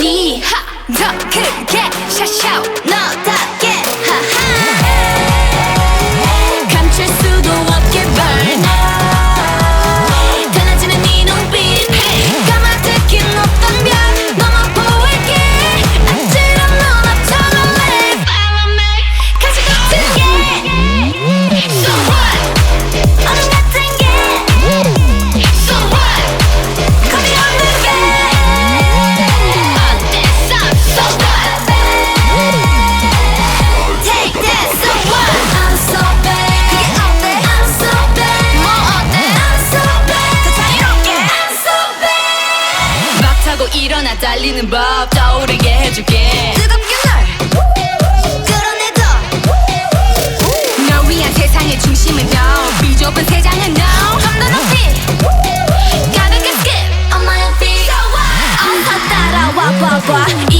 이하 더 크게 샤샤오 너답게 하하 감출 수도 없게 burn 달라지는 네 눈빛 까마득히 높던 벽 넘어 보일게 아찔한 눈앞처럼 Follow me 가시 같은 게 So what 얼음 같은 게 So what Come on baby 어땠어 So what Take that So what I'm so bad 그게 어때 I'm so bad 뭐 어때 I'm so bad 더 자유롭게 I'm so bad 막 타고 일어나 달리는 법 떠오르게 해줄게 뜨겁게 널 끌어내줘 널 위한 세상의 중심은 너 비좁은 세상은 no 좀 더 높이 가볍게 skip on my feet So what 어서 따라와 봐봐